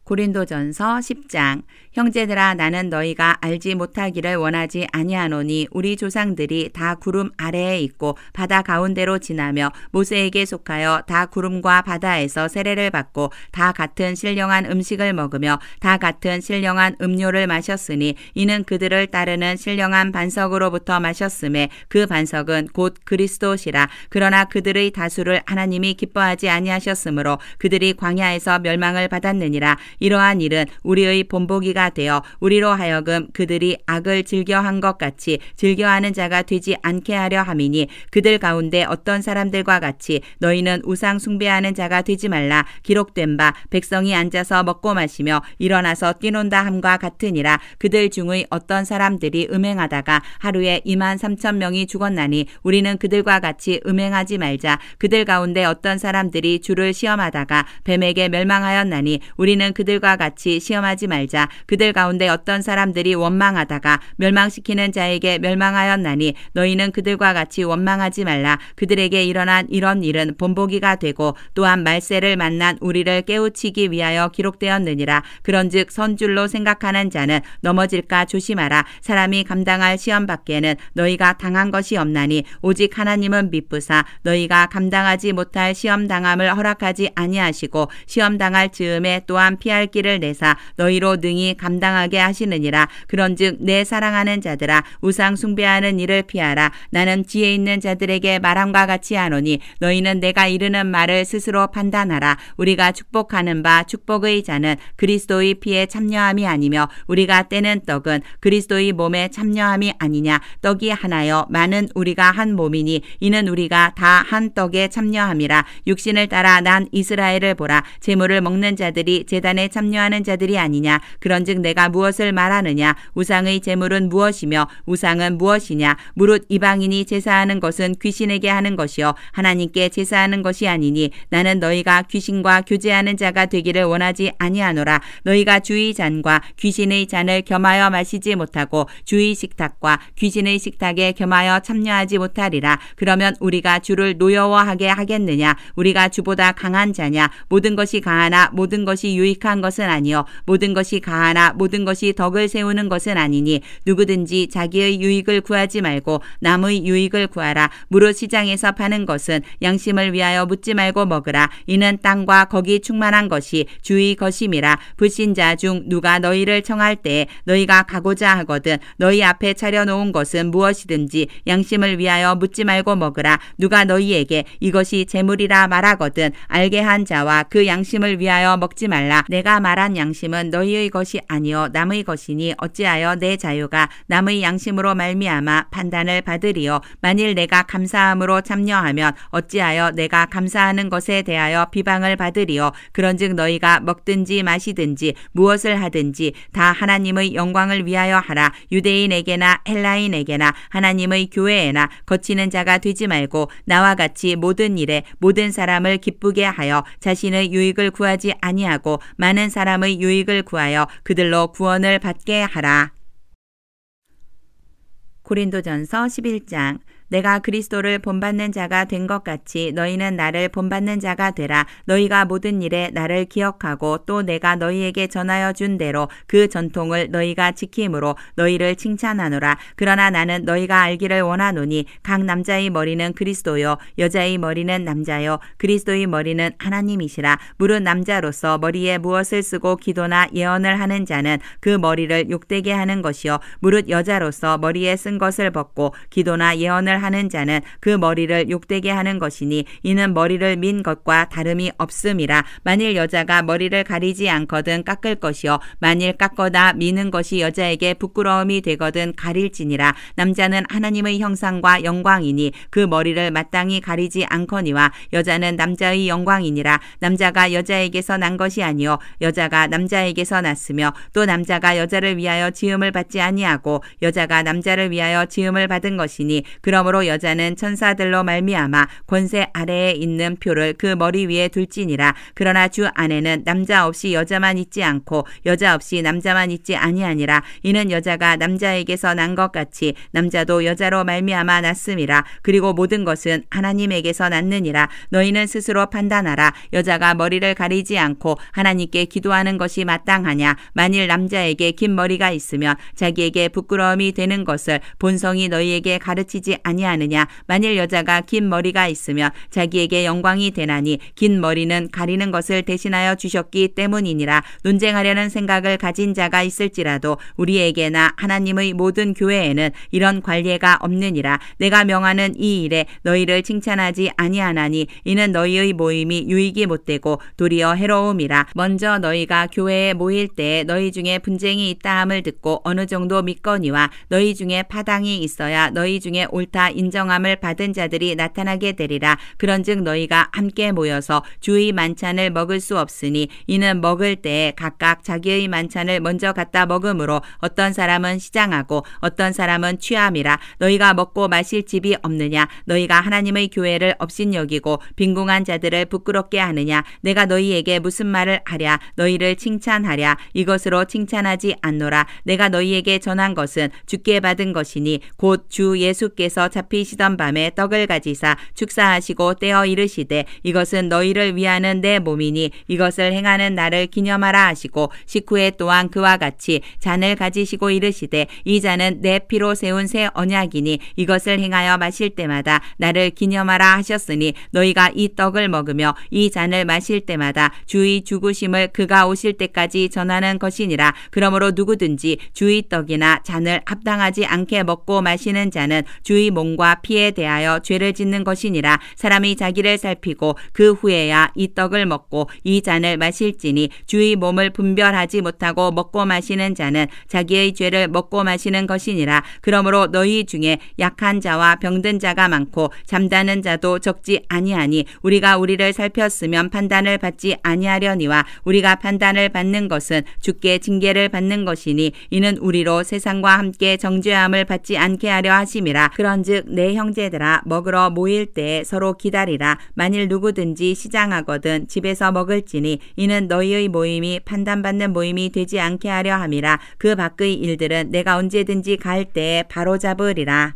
S1: 고린도전서 10장. 형제들아 나는 너희가 알지 못하기를 원하지 아니하노니 우리 조상들이 다 구름 아래에 있고 바다 가운데로 지나며 모세에게 속하여 다 구름과 바다에서 세례를 받고 다 같은 신령한 음식을 먹으며 다 같은 신령한 음료를 마셨으니 이는 그들을 따르는 신령한 반석으로부터 마셨음에 그 반석은 곧 그리스도시라. 그러나 그들의 다수를 하나님이 기뻐하지 아니하셨으므로 그들이 광야에서 멸망을 받았느니라. 이러한 일은 우리의 본보기가 되어 우리로 하여금 그들이 악을 즐겨한 것 같이 즐겨하는 자가 되지 않게 하려 함이니 그들 가운데 어떤 사람들과 같이 너희는 우상 숭배하는 자가 되지 말라. 기록된 바 백성이 앉아서 먹고 마시며 일어나서 뛰논다 함과 같으니라. 그들 중의 어떤 사람들이 음행하다가 하루에 23,000명이 죽었나니 우리는 그들과 같이 음행하지 말자. 그들 가운데 어떤 사람들이 주를 시험하다가 뱀에게 멸망하였나니 우리는 그들과 같이 시험하지 말자. 그들 가운데 어떤 사람들이 원망하다가 멸망시키는 자에게 멸망하였나니 너희는 그들과 같이 원망하지 말라. 그들에게 일어난 이런 일은 본보기가 되고 또한 말세를 만난 우리를 깨우치기 위하여 기록되었느니라. 그런즉 선줄로 생각하는 자는 넘어질까 조심하라. 사람이 감당할 시험 밖에는 너희가 당한 것이 없나니 오직 하나님은 미쁘사 너희가 감당하지 못할 시험 당함을 허락하지 아니하시고 시험 당할 즈음에 또한 피할 길을 내사 너희로 능히 감당하게 하시느니라. 그런즉 내 사랑하는 자들아 우상 숭배하는 일을 피하라. 나는 지혜 있는 자들에게 말함과 같이 하노니 너희는 내가 이르는 말을 스스로 판단하라. 우리가 축복하는 바 축복의 자는 그리스도의 피에 참여함이 아니며 우리가 떼는 떡은 그리스도의 몸에 참여함이 아니냐. 떡이 하나여 많은 우리가 한 몸이니 이는 우리가 다 한 떡에 참여함이라. 육신을 따라 난 이스라엘을 보라. 제물을 먹는 자들이 제단에 우상에 참여하는 자들이 아니냐. 그런즉 내가 무엇을 말하느냐. 우상의 제물은 무엇이며 우상은 무엇이냐. 무릇 이방인이 제사하는 것은 귀신에게 하는 것이요 하나님께 제사하는 것이 아니니 나는 너희가 귀신과 교제하는 자가 되기를 원하지 아니하노라. 너희가 주의 잔과 귀신의 잔을 겸하여 마시지 못하고 주의 식탁과 귀신의 식탁에 겸하여 참여하지 못하리라. 그러면 우리가 주를 노여워하게 하겠느냐. 우리가 주보다 강한 자냐. 모든 것이 가하나 모든 것이 유익한 것은 아니요 모든 것이 가하나 모든 것이 덕을 세우는 것은 아니니 누구든지 자기의 유익을 구하지 말고 남의 유익을 구하라. 무릇 시장에서 파는 것은 양심을 위하여 묻지 말고 먹으라. 이는 땅과 거기 충만한 것이 주의 것임이라. 불신자 중 누가 너희를 청할 때에 너희가 가고자 하거든 너희 앞에 차려놓은 것은 무엇이든지 양심을 위하여 묻지 말고 먹으라. 누가 너희에게 이것이 재물이라 말하거든 알게 한 자와 그 양심을 위하여 먹지 말라. 내가 말한 양심은 너희의 것이 아니요 남의 것이니 어찌하여 내 자유가 남의 양심으로 말미암아 판단을 받으리요. 만일 내가 감사함으로 참여하면 어찌하여 내가 감사하는 것에 대하여 비방을 받으리요. 그런즉 너희가 먹든지 마시든지 무엇을 하든지 다 하나님의 영광을 위하여 하라. 유대인에게나 헬라인에게나 하나님의 교회에나 거치는 자가 되지 말고 나와 같이 모든 일에 모든 사람을 기쁘게 하여 자신의 유익을 구하지 아니하고 많은 사람의 유익을 구하여 그들로 구원을 받게 하라. 고린도전서 11장. 내가 그리스도를 본받는 자가 된 것 같이 너희는 나를 본받는 자가 되라. 너희가 모든 일에 나를 기억하고 또 내가 너희에게 전하여 준 대로 그 전통을 너희가 지킴으로 너희를 칭찬하노라. 그러나 나는 너희가 알기를 원하노니 각 남자의 머리는 그리스도요 여자의 머리는 남자요 그리스도의 머리는 하나님이시라. 무릇 남자로서 머리에 무엇을 쓰고 기도나 예언을 하는 자는 그 머리를 욕되게 하는 것이요 무릇 여자로서 머리에 쓴 것을 벗고 기도나 예언을 하는 자는 그 머리를 욕되게 하는 것이니 이는 머리를 민 것과 다름이 없음이라. 만일 여자가 머리를 가리지 않거든 깎을 것이요 만일 깎거나 미는 것이 여자에게 부끄러움이 되거든 가릴지니라. 남자는 하나님의 형상과 영광이니 그 머리를 마땅히 가리지 않거니와 여자는 남자의 영광이니라. 남자가 여자에게서 난 것이 아니요 여자가 남자에게서 났으며 또 남자가 여자를 위하여 지음을 받지 아니하고 여자가 남자를 위하여 지음을 받은 것이니 그러므로 여자는 천사들로 말미암아 권세 아래에 있는 표를 그 머리 위에 둘지니라. 그러나 주 안에는 남자 없이 여자만 있지 않고 여자 없이 남자만 있지 아니하니라. 이는 여자가 남자에게서 난 것 같이 남자도 여자로 말미암아 났음이라. 그리고 모든 것은 하나님에게서 났느니라. 너희는 스스로 판단하라. 여자가 머리를 가리지 않고 하나님께 기도하는 것이 마땅하냐. 만일 남자에게 긴 머리가 있으면 자기에게 부끄러움이 되는 것을 본성이 너희에게 가르치지 아니하느냐. 만일 여자가 긴 머리가 있으면 자기에게 영광이 되나니 긴 머리는 가리는 것을 대신하여 주셨기 때문이니라. 논쟁하려는 생각을 가진 자가 있을지라도 우리에게나 하나님의 모든 교회에는 이런 관례가 없느니라. 내가 명하는 이 일에 너희를 칭찬하지 아니하나니 이는 너희의 모임이 유익이 못되고 도리어 해로움이라. 먼저 너희가 교회에 모일 때에 너희 중에 분쟁이 있다 함을 듣고 어느 정도 믿거니와 너희 중에 파당이 있어야 너희 중에 옳다 인정함을 받은 자들이 나타나게 되리라. 그런즉 너희가 함께 모여서 주의 만찬을 먹을 수 없으니 이는 먹을 때에 각각 자기의 만찬을 먼저 갖다 먹음으로 어떤 사람은 시장하고 어떤 사람은 취함이라. 너희가 먹고 마실 집이 없느냐. 너희가 하나님의 교회를 업신여기고 빈궁한 자들을 부끄럽게 하느냐. 내가 너희에게 무슨 말을 하랴. 너희를 칭찬하랴. 이것으로 칭찬하지 않노라. 내가 너희에게 전한 것은 주께 받은 것이니 곧 주 예수께서 잡히시던 밤에 떡을 가지사 축사하시고 떼어 이르시되 이것은 너희를 위하는 내 몸이니 이것을 행하는 나를 기념하라 하시고 식후에 또한 그와 같이 잔을 가지시고 이르시되 이 잔은 내 피로 세운 새 언약이니 이것을 행하여 마실 때마다 나를 기념하라 하셨으니 너희가 이 떡을 먹으며 이 잔을 마실 때마다 주의 죽으심을 그가 오실 때까지 전하는 것이니라. 그러므로 누구든지 주의 떡이나 잔을 합당하지 않게 먹고 마시는 자는 주의 목 몸과 피에 대하여 죄를 짓는 것이니라. 사람이 자기를 살피고 그 후에야 이 떡을 먹고 이 잔을 마실지니 주의 몸을 분별하지 못하고 먹고 마시는 자는 자기의 죄를 먹고 마시는 것이니라. 그러므로 너희 중에 약한 자와 병든 자가 많고 잠자는 자도 적지 아니하니 우리가 우리를 살폈으면 판단을 받지 아니하려니와 우리가 판단을 받는 것은 주께 징계를 받는 것이니 이는 우리로 세상과 함께 정죄함을 받지 않게 하려 하심이라. 그런즉 내 형제들아 먹으러 모일 때에 서로 기다리라. 만일 누구든지 시장하거든 집에서 먹을지니 이는 너희의 모임이 판단받는 모임이 되지 않게 하려 함이라. 그 밖의 일들은 내가 언제든지 갈 때에 바로잡으리라.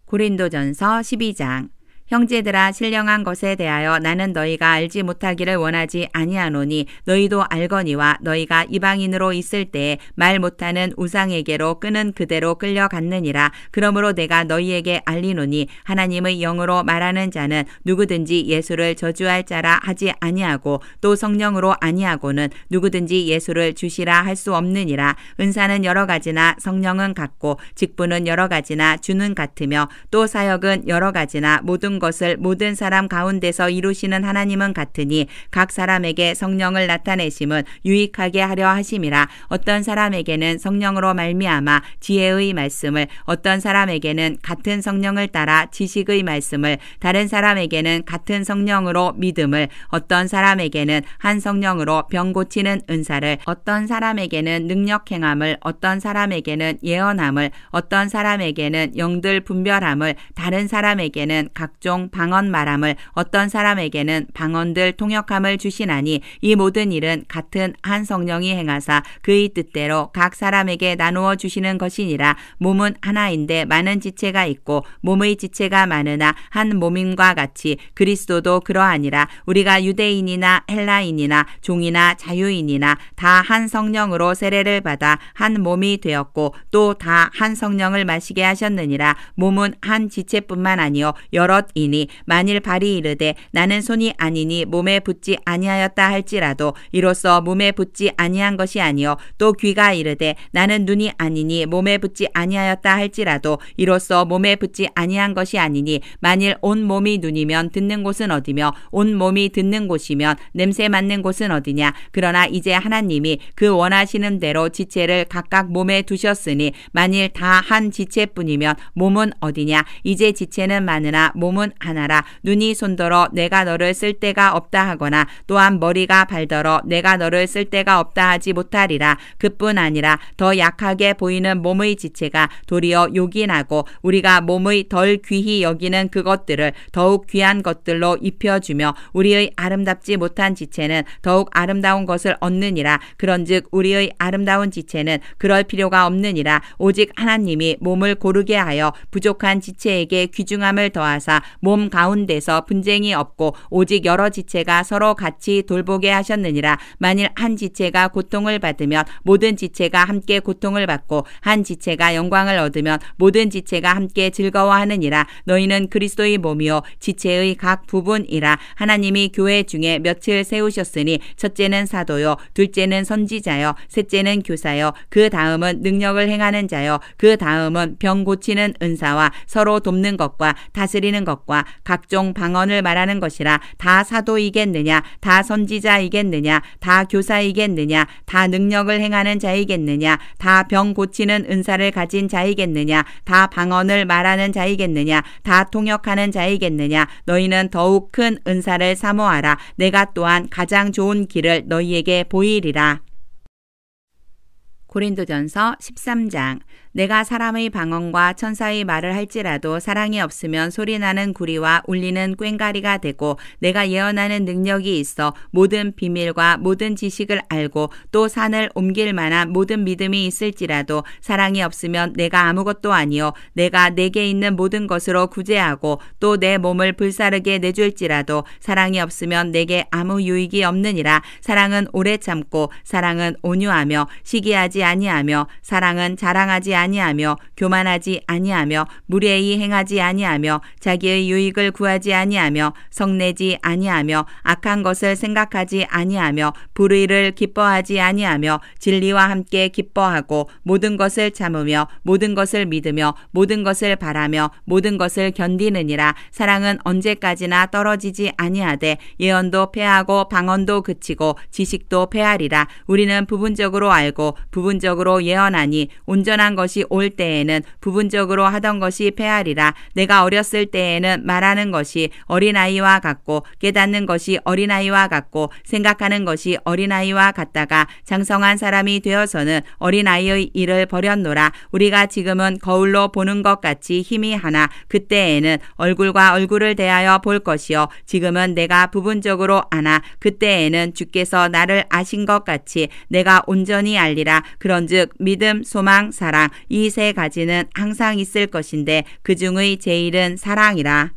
S1: 고린도전서 12장. 형제들아 신령한 것에 대하여 나는 너희가 알지 못하기를 원하지 아니하노니 너희도 알거니와 너희가 이방인으로 있을 때에 말 못하는 우상에게로 끄는 그대로 끌려갔느니라. 그러므로 내가 너희에게 알리노니 하나님의 영으로 말하는 자는 누구든지 예수를 저주할 자라 하지 아니하고 또 성령으로 아니하고는 누구든지 예수를 주시라 할 수 없느니라. 은사는 여러 가지나 성령은 같고 직분은 여러 가지나 주는 같으며 또 사역은 여러 가지나 모든 것을 모든 사람 가운데서 이루시는 하나님은 같으니 각 사람에게 성령을 나타내심은 유익하게 하려 하심이라. 어떤 사람에게는 성령으로 말미암아 지혜의 말씀을, 어떤 사람에게는 같은 성령을 따라 지식의 말씀을, 다른 사람에게는 같은 성령으로 믿음을, 어떤 사람에게는 한 성령으로 병 고치는 은사를, 어떤 사람에게는 능력 행함을, 어떤 사람에게는 예언함을, 어떤 사람에게는 영들 분별함을, 다른 사람에게는 각종 방언 말함을, 어떤 사람에게는 방언들 통역함을 주시나니 이 모든 일은 같은 한 성령이 행하사 그의 뜻대로 각 사람에게 나누어 주시는 것이니라. 몸은 하나인데 많은 지체가 있고 몸의 지체가 많으나 한 몸임과 같이 그리스도도 그러하니라. 우리가 유대인이나 헬라인이나 종이나 자유인이나 다 한 성령으로 세례를 받아 한 몸이 되었고 또 다 한 성령을 마시게 하셨느니라. 몸은 한 지체뿐만 아니요 여럿이니 만일 발이 이르되 나는 손이 아니니 몸에 붙지 아니하였다 할지라도 이로써 몸에 붙지 아니한 것이 아니요 또 귀가 이르되 나는 눈이 아니니 몸에 붙지 아니하였다 할지라도 이로써 몸에 붙지 아니한 것이 아니니 만일 온 몸이 눈이면 듣는 곳은 어디며 온 몸이 듣는 곳이면 냄새 맡는 곳은 어디냐. 그러나 이제 하나님이 그 원하시는 대로 지체를 각각 몸에 두셨으니 만일 다 한 지체뿐이면 몸은 어디냐. 이제 지체는 많으나 몸은 하나라. 눈이 손더러 내가 너를 쓸 데가 없다 하거나 또한 머리가 발더러 내가 너를 쓸 데가 없다 하지 못하리라. 그뿐 아니라 더 약하게 보이는 몸의 지체가 도리어 요긴하고 우리가 몸의 덜 귀히 여기는 그것들을 더욱 귀한 것들로 입혀주며 우리의 아름답지 못한 지체는 더욱 아름다운 것을 얻느니라. 그런즉 우리의 아름다운 지체는 그럴 필요가 없느니라. 오직 하나님이 몸을 고르게 하여 부족한 지체에게 귀중함을 더하사 몸 가운데서 분쟁이 없고 오직 여러 지체가 서로 같이 돌보게 하셨느니라. 만일 한 지체가 고통을 받으면 모든 지체가 함께 고통을 받고 한 지체가 영광을 얻으면 모든 지체가 함께 즐거워하느니라. 너희는 그리스도의 몸이요 지체의 각 부분이라. 하나님이 교회 중에 며칠 세우셨으니 첫째는 사도요 둘째는 선지자요 셋째는 교사요 그 다음은 능력을 행하는 자요 그 다음은 병 고치는 은사와 서로 돕는 것과 다스리는 것과 각종 방언을 말하는 것이라. 다 사도이겠느냐 다 선지자이겠느냐 다 교사이겠느냐 다 능력을 행하는 자이겠느냐 다 병 고치는 은사를 가진 자이겠느냐 다 방언을 말하는 자이겠느냐 다 통역하는 자이겠느냐. 너희는 더욱 큰 은사를 사모하라. 내가 또한 가장 좋은 길을 너희에게 보이리라. 고린도전서 13장. 내가 사람의 방언과 천사의 말을 할지라도 사랑이 없으면 소리나는 구리와 울리는 꽹과리가 되고 내가 예언하는 능력이 있어 모든 비밀과 모든 지식을 알고 또 산을 옮길 만한 모든 믿음이 있을지라도 사랑이 없으면 내가 아무것도 아니요 내가 내게 있는 모든 것으로 구제하고 또 내 몸을 불사르게 내줄지라도 사랑이 없으면 내게 아무 유익이 없느니라. 사랑은 오래 참고 사랑은 온유하며 시기하지 교만하지 아니하며 사랑은 자랑하지 아니하며 교만하지 아니하며 무례히 행하지 아니하며 자기의 유익을 구하지 아니하며 성내지 아니하며 악한 것을 생각하지 아니하며 불의를 기뻐하지 아니하며 진리와 함께 기뻐하고 모든 것을 참으며 모든 것을 믿으며 모든 것을 바라며 모든 것을 견디느니라. 사랑은 언제까지나 떨어지지 아니하되 예언도 패하고 방언도 그치고 지식도 패하리라. 우리는 부분적으로 알고 부분적으로 예언하니 온전한 것이 올 때에는 부분적으로 하던 것이 패하리라. 내가 어렸을 때에는 말하는 것이 어린아이와 같고 깨닫는 것이 어린아이와 같고 생각하는 것이 어린아이와 같다가 장성한 사람이 되어서는 어린아이의 일을 버렸노라. 우리가 지금은 거울로 보는 것 같이 힘이 하나 그때에는 얼굴과 얼굴을 대하여 볼 것이요 지금은 내가 부분적으로 아나 그때에는 주께서 나를 아신 것 같이 내가 온전히 알리라. 그런즉 믿음, 소망, 사랑 이 세 가지는 항상 있을 것인데 그 중의 제일은 사랑이라.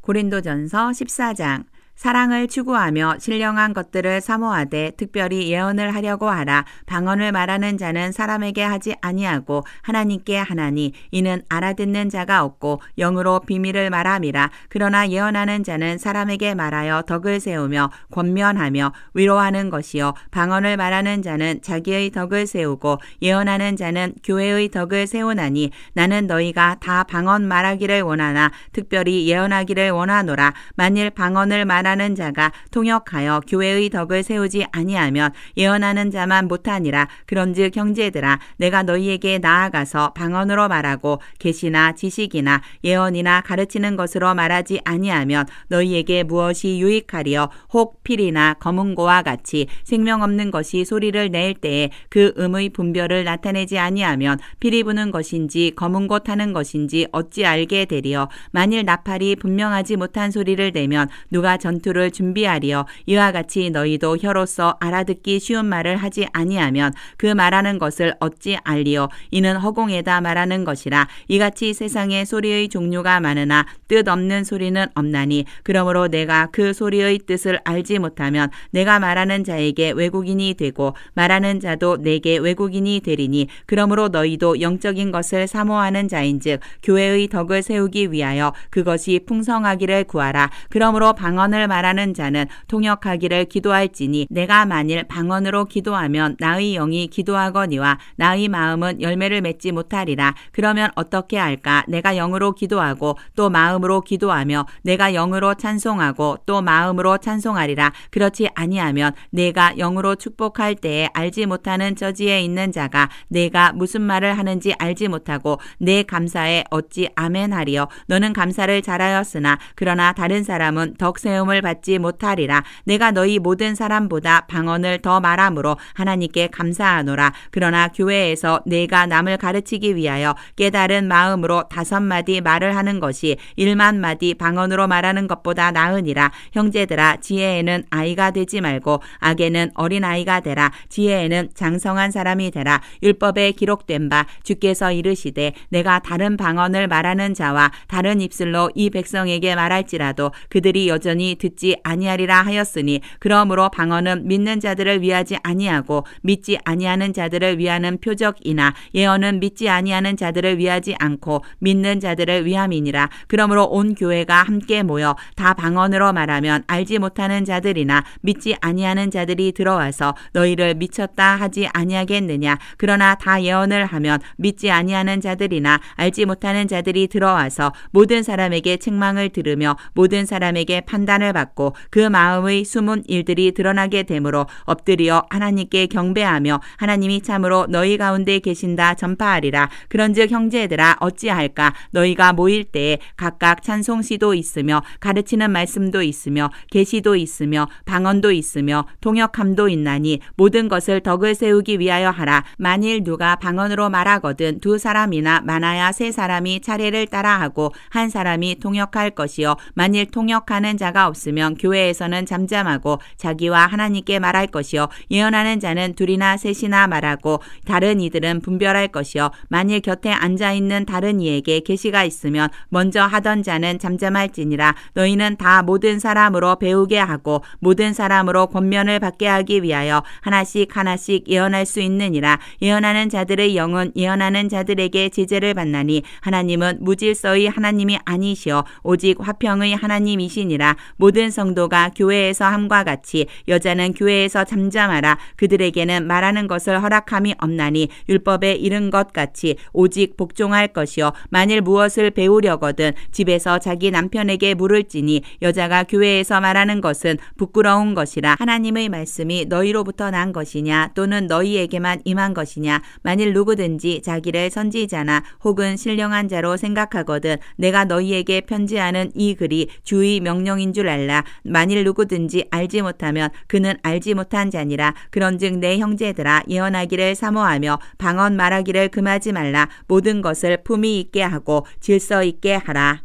S1: 고린도전서 14장. 사랑을 추구하며 신령한 것들을 사모하되 특별히 예언을 하려고 하라. 방언을 말하는 자는 사람에게 하지 아니하고 하나님께 하나니 이는 알아듣는 자가 없고 영으로 비밀을 말함이라. 그러나 예언하는 자는 사람에게 말하여 덕을 세우며 권면하며 위로하는 것이요 방언을 말하는 자는 자기의 덕을 세우고 예언하는 자는 교회의 덕을 세우나니 나는 너희가 다 방언 말하기를 원하나 특별히 예언하기를 원하노라. 만일 방언을 말하는 자가 통역하여 교회의 덕을 세우지 아니하면 예언하는 자만 못하니라. 그런즉 형제들아 내가 너희에게 나아가서 방언으로 말하고 계시나 지식이나 예언이나 가르치는 것으로 말하지 아니하면 너희에게 무엇이 유익하리요. 혹 필이나 검은고와 같이 생명 없는 것이 소리를 낼 때에 그 음의 분별을 나타내지 아니하면 필이 부는 것인지 검은고 타는 것인지 어찌 알게 되리요. 만일 나팔이 분명하지 못한 소리를 내면 누가 전투를 준비하리요. 이와 같이 너희도 혀로서 알아듣기 쉬운 말을 하지 아니하면 그 말하는 것을 어찌 알리요. 이는 허공에다 말하는 것이라. 이같이 세상에 소리의 종류가 많으나 뜻 없는 소리는 없나니 그러므로 내가 그 소리의 뜻을 알지 못하면 내가 말하는 자에게 외국인이 되고 말하는 자도 내게 외국인이 되리니 그러므로 너희도 영적인 것을 사모하는 자인즉 교회의 덕을 세우기 위하여 그것이 풍성하기를 구하라. 그러므로 방언을 말하는 자는 통역하기를 기도할지니 내가 만일 방언으로 기도하면 나의 영이 기도하거니와 나의 마음은 열매를 맺지 못하리라. 그러면 어떻게 할까? 내가 영으로 기도하고 또 마음으로 기도하며 내가 영으로 찬송하고 또 마음으로 찬송하리라. 그렇지 아니하면 내가 영으로 축복할 때에 알지 못하는 저지에 있는 자가 내가 무슨 말을 하는지 알지 못하고 내 감사에 어찌 아멘하리요. 너는 감사를 잘하였으나 그러나 다른 사람은 덕세움을 받지 못하리라. 내가 너희 모든 사람보다 방언을 더 말함으로 하나님께 감사하노라. 그러나 교회에서 내가 남을 가르치기 위하여 깨달은 마음으로 5마디 말을 하는 것이 1만마디 방언으로 말하는 것보다 나으니라. 형제들아 지혜에는 아이가 되지 말고 악에는 어린아이가 되라. 지혜에는 장성한 사람이 되라. 율법에 기록된 바 주께서 이르시되 내가 다른 방언을 말하는 자와 다른 입술로 이 백성에게 말할지라도 그들이 여전히 듣지 아니하리라 하였으니 그러므로 방언은 믿는 자들을 위하지 아니하고 믿지 아니하는 자들을 위하는 표적이나 예언은 믿지 아니하는 자들을 위하지 않고 믿는 자들을 위함이니라. 그러므로 온 교회가 함께 모여 다 방언으로 말하면 알지 못하는 자들이나 믿지 아니하는 자들이 들어와서 너희를 미쳤다 하지 아니하겠느냐. 그러나 다 예언을 하면 믿지 아니하는 자들이나 알지 못하는 자들이 들어와서 모든 사람에게 책망을 들으며 모든 사람에게 판단을 받고 그 마음의 숨은 일들이 드러나게 되므로 엎드려 하나님께 경배하며 하나님이 참으로 너희 가운데 계신다 전파하리라. 그런즉 형제들아 어찌할까? 너희가 모일 때에 각각 찬송시도 있으며 가르치는 말씀도 있으며 계시도 있으며 방언도 있으며 통역함도 있나니 모든 것을 덕을 세우기 위하여 하라. 만일 누가 방언으로 말하거든 2사람이나 많아야 3사람이 차례를 따라하고 1사람이 통역할 것이요 만일 통역하는 자가 없으면 있으면 교회에서는 잠잠하고 자기와 하나님께 말할 것이요 예언하는 자는 둘이나 셋이나 말하고 다른 이들은 분별할 것이요 만일 곁에 앉아있는 다른 이에게 계시가 있으면 먼저 하던 자는 잠잠할지니라. 너희는 다 모든 사람으로 배우게 하고 모든 사람으로 권면을 받게 하기 위하여 하나씩 하나씩 예언할 수 있느니라. 예언하는 자들의 영은 예언하는 자들에게 제재를 받나니 하나님은 무질서의 하나님이 아니시오 오직 화평의 하나님이시니라. 모든 성도가 교회에서 함과 같이 여자는 교회에서 잠잠하라. 그들에게는 말하는 것을 허락함이 없나니 율법에 이른 것 같이 오직 복종할 것이요 만일 무엇을 배우려거든 집에서 자기 남편에게 물을지니 여자가 교회에서 말하는 것은 부끄러운 것이라. 하나님의 말씀이 너희로부터 난 것이냐 또는 너희에게만 임한 것이냐. 만일 누구든지 자기를 선지자나 혹은 신령한 자로 생각하거든 내가 너희에게 편지하는 이 글이 주의 명령인 줄 알라. 만일 누구든지 알지 못하면 그는 알지 못한 자니라. 그런즉 내 형제들아 예언하기를 사모하며 방언 말하기를 금하지 말라. 모든 것을 품위 있게 하고 질서 있게 하라.